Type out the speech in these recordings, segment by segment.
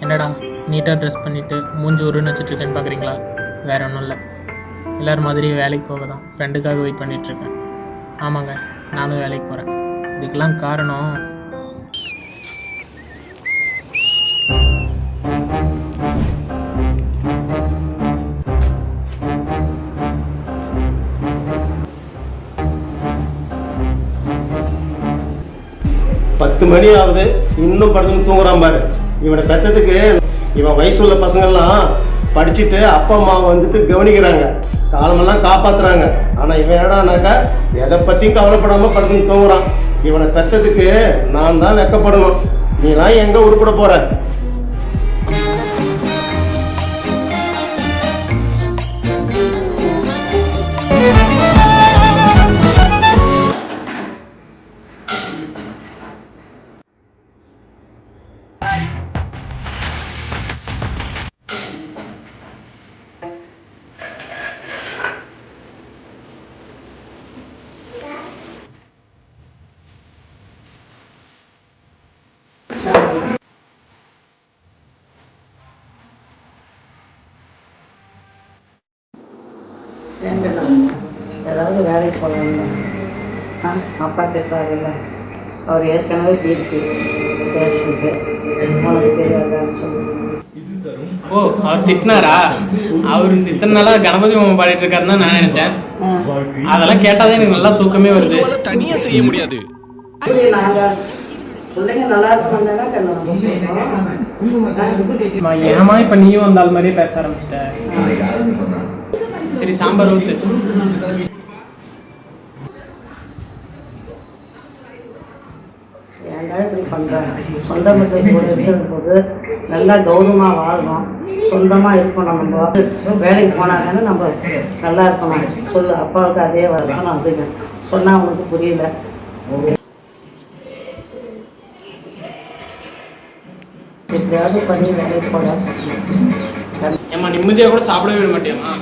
என்னடா நீட்டாக ட்ரெஸ் பண்ணிவிட்டு மூஞ்சி உருன்னு வச்சுட்ருக்கேன்னு பார்க்குறீங்களா? வேறு ஒன்றும் இல்லை, எல்லோரும் மாதிரியே வேலைக்கு போக தான் ஃப்ரெண்டுக்காக வெயிட் பண்ணிகிட்ருக்கேன். ஆமாங்க, நானும் வேலைக்கு போகிறேன். இதுக்கெல்லாம் காரணம் பத்து மணி ஆகுது, இன்னும் படுத்துன்னு தூங்குறான் பாரு. இவனை பெற்றதுக்கு இவன் வயசுள்ள பசங்கள்லாம் படிச்சுட்டு அப்பா அம்மா வந்துட்டு கவனிக்கிறாங்க, காலமெல்லாம் காப்பாத்துறாங்க. ஆனா இவன் ஏடானாக்கா எதை பத்தியும் கவலைப்படாம படுத்துன்னு தூங்குறான். இவனை பெற்றதுக்கு நான் தான் வெக்கப்படணும். நீலாம் எங்க உருப்பட போற? ஏதாவது வேலைக்கு போகலாம். அப்பா திட்டாருல்ல, அவர் ஏற்கனவே பிபி பேசிட்டு உனக்கு தெரியாதான்னு சொல்லி. ஓ, அவர் திட்டினாரா? அவர் இத்தனை நாளாக கணபதி மாமா பாடிட்டு இருக்காருன்னு நான் நினைச்சேன். அதெல்லாம் கேட்டாதான் எனக்கு நல்லா தூக்கமே வருது. தனியா செய்ய முடியாது. நாங்கள் பிள்ளைங்க நல்லா இருக்கும் ஏமா இப்ப நீயும் அந்த ஆள் மாதிரியே பேச ஆரம்பிச்சிட்ட. சரி, சாம்பார் ஊத்து. ஏன்டா இப்படி பண்ணுறேன்? சொந்த மக்கள் கூட இருக்கிற போது நல்லா கௌரவமாக வாழணும், சொந்தமாக இருக்கணும். நம்ம வேலைக்கு போனால் தானே நம்ம நல்லா இருக்கணும். சொல்லு, அப்பாவுக்கு அதே வருஷம் அதுங்க சொன்னால் அவனுக்கு புரியல. எப்படியாவது பண்ணி வேலைக்கு போட. ஏமா நிம்மதியாக கூட சாப்பிட விட மாட்டேமா?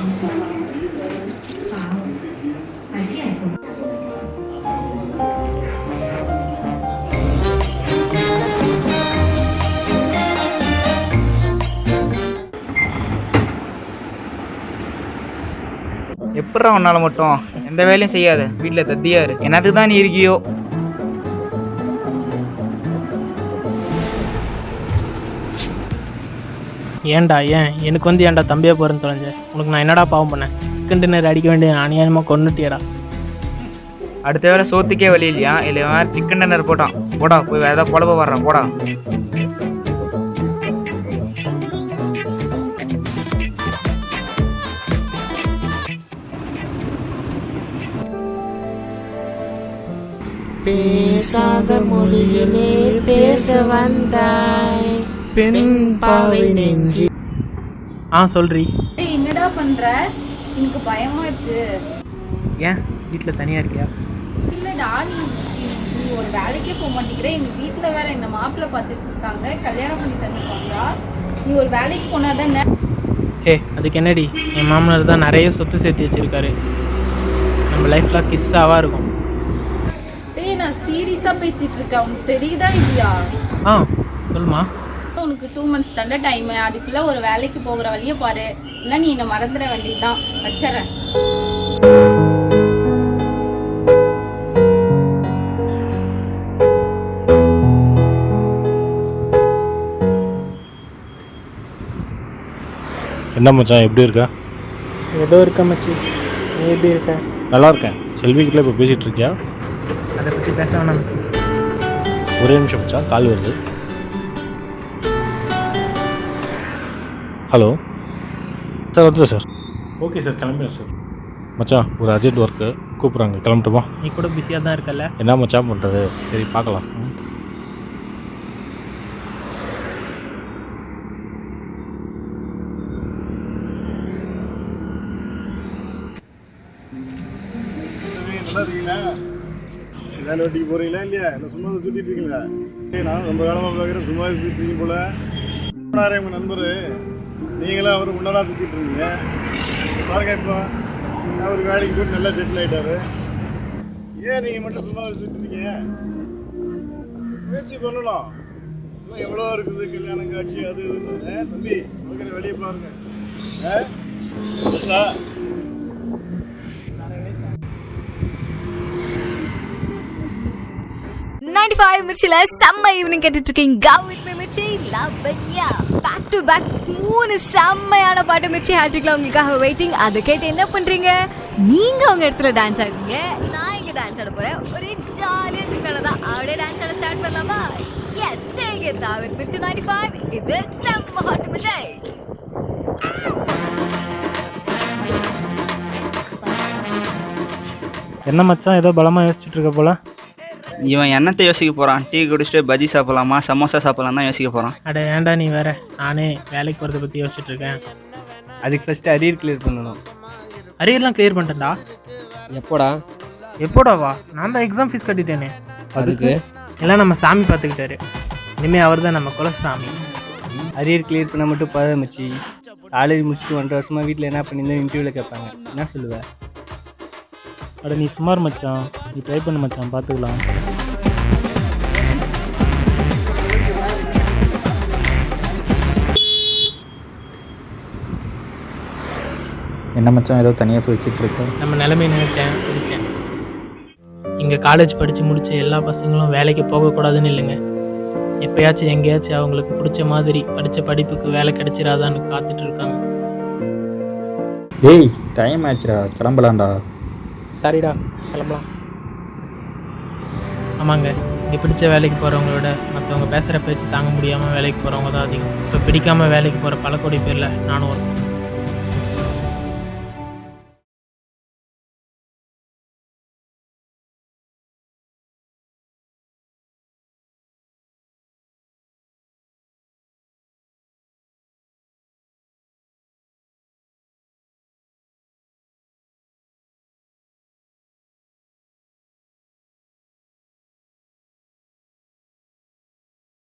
எப்படா உன்னால மட்டும் எந்த வேலையும் செய்யாத, வீட்டில் தத்தியாரு. என்னதுக்கு தான் நீ இருக்கியோ? ஏன்டா எனக்கு ஏன்டா தம்பியா போகிறேன்னு தொலைஞ்ச? உனக்கு நான் என்னடா பாவம் பண்ணேன்? சிக்கன் டின்னர் அடிக்க வேண்டிய அநியாயமாக கொண்டுட்டியடா. அடுத்த வேலை சோத்துக்கே வழி இல்லையா? இல்லை வேறு சிக்கன் டின்னர் போட்டான். போடா, போய் வேறு ஏதாவது குழப்ப வர்றான். போடா. பேசாத மொழியிலே பேச வந்தாய் பெண் பாவை நெஞ்சு. சொல்றீ. என்னடா பண்ற? எனக்கு பயமா இருக்கு. ஏன் வீட்டில் தனியா இருக்கியா? இல்லடா, நீ ஒரு வேலைக்கே போக மாட்டேங்கிற. எங்க வீட்டுல வேற என்ன மாப்பிள்ளை பார்த்துட்டு இருக்காங்க, கல்யாணம் பண்ணி தந்துருக்காங்களா? நீ ஒரு வேலைக்கு போனாதானே. அதுக்கு என்னடி, என் மாமனார் தான் நிறைய சொத்து சேர்த்து வச்சிருக்காரு. நம்ம லைஃப்ல கிஸ்ஸாவா இருக்கும். நான் சீரியஸா பேசிட்டு இருக்கேன், உனக்கு தெரியுதா இல்லையா? சொல்லுமா. உனக்கு 2 months தாண்டா டைம். அதுக்குள்ள ஒரு வேலைக்கு போகிற வழியை பாரு, இல்லை நீ என்ன மறந்துட வேண்டியதுதான். வச்சுறேன். என்ன மச்சான், எப்படி இருக்கா? ஏதோ இருக்க மச்சி, நீ எப்படி இருக்க? நல்லா இருக்கேன். செல்விக்கிட்ட இப்போ பேசிகிட்டு இருக்கியா? அதை பற்றி பேச வேணாம் மச்சி. ஒரே நிமிஷம் மச்சான், கால் வருது. ஹலோ சார், வந்துடும் சார். ஓகே சார், கிளம்பிடுறேன் சார். மச்சான், ஒரு அர்ஜென்ட் ஒர்க்கு கூப்பிட்றாங்க, கிளம்பிட்டுமா? நீ கூட பிஸியாக தான் இருக்கல. என்ன மச்சான் பண்ணுறது? சரி, பார்க்கலாம். நல்லா இருக்கீங்களா? வேலை வெட்டிக்கு போகிறீங்களா இல்லையா? இல்லை சும்மா சுற்றிட்டு இருக்கீங்களா? நான் ரொம்ப காலமாக பார்க்குறேன், சும்மா சுற்றிட்டு இருக்கீங்க போல. போனாரே உங்கள் நண்பர், நீங்களும் அவர் முன்னதாக சுற்றிட்டு இருக்கீங்க. பாருங்க, இப்போ அவர் வேலைக்கு போட்டு நல்லா செட்டில் ஆகிட்டாரு. ஏன் நீங்கள் மட்டும் சும்மா சுற்றிட்டு இருக்கீங்க? முயற்சி பண்ணணும். இன்னும் எவ்வளோ இருக்குது கல்யாணம் காட்சி அது இதுன்னு தம்பி பார்க்குற வெளியே பாருங்க. புரியுதா? 95 மிர்ச்சில செம்ம ஈவினிங் கேட்டுட்டு இருக்கீங்க. Go with me Mirchi Lavanya. Back to back 3 செம்மையான பாட்டு மிர்ச்சி ஹேட்ரிக்ல உங்களுக்காக வெயிட்டிங். அதை கேட்டு என்ன பண்றீங்க? நீங்க உங்க இடத்துல டான்ஸ் ஆடுறீங்க, நான் இங்க டான்ஸ் ஆட போறேன். ஒரே ஜாலியா சிக்கனதா அப்படியே டான்ஸ் ஆட ஸ்டார்ட் பண்ணலாமா? Yes, take it with Mirchi 95. இது செம்ம ஹாட் மிர்ச்சி. என்ன மச்சான் ஏதோ பலமாக யோசிச்சுட்டு இருக்க போல? இவன் என்னத்தை யோசிக்க போகிறான்? டீ குடிச்சிட்டு பஜ்ஜி சாப்பிடலாமா சமோசா சாப்பிடலாம் தான் யோசிக்க போகிறான். அட ஏன்டா நீ வேற, நானே வேலைக்கு போகிறத பற்றி யோசிச்சுட்டு இருக்கேன். அதுக்கு ஃபஸ்ட்டு அரியர் கிளியர் பண்ணணும். அரியர்லாம் கிளியர் பண்ணிட்டேன்டா. எப்போடாவா? நான் தான் எக்ஸாம் ஃபீஸ் கட்டிட்டேனே. அதுக்கு எல்லாம் நம்ம சாமி பார்த்துக்கிட்டாரு. இனிமேல் அவர் தான் நம்ம குலசாமி. அரியர் கிளியர் பண்ண மட்டும் பாத மச்சி. காலேஜ் முடிச்சுட்டு 1.5 வருஷமாக வீட்டில் என்ன பண்ணியிருந்தேன் இன்டர்வியூவில் கேட்பாங்க. என்ன சொல்லுவேன்? அட நீ சுமார் மச்சான், நீ ட்ரை பண்ணு மச்சான், பார்த்துக்கலாம். என்ன மச்சான் ஏதோ தனியாக வச்சுட்டு இருக்க? நம்ம நிலைமை நினைச்சேன் பிடிச்சேன். இங்கே காலேஜ் படித்து முடித்த எல்லா பசங்களும் வேலைக்கு போகக்கூடாதுன்னு இல்லைங்க. எப்போயாச்சும் எங்கேயாச்சும் அவங்களுக்கு பிடிச்ச மாதிரி படித்த படிப்புக்கு வேலை கிடைச்சிடாதான்னு காத்துட்டு இருக்காங்க. ஏய் டைம் ஆச்சுடா, கிளம்பலாம்டா. சரிடா, கிளம்பலாம். ஆமாங்க, இங்கே பிடிச்ச வேலைக்கு போகிறவங்களோட மற்றவங்க பேசுகிற பேச்சு தாங்க முடியாமல் வேலைக்கு போகிறவங்க தான் அதிகம். இப்போ பிடிக்காமல் வேலைக்கு போகிற பல கோடி பேரில் நானும் ஒருத்தன்.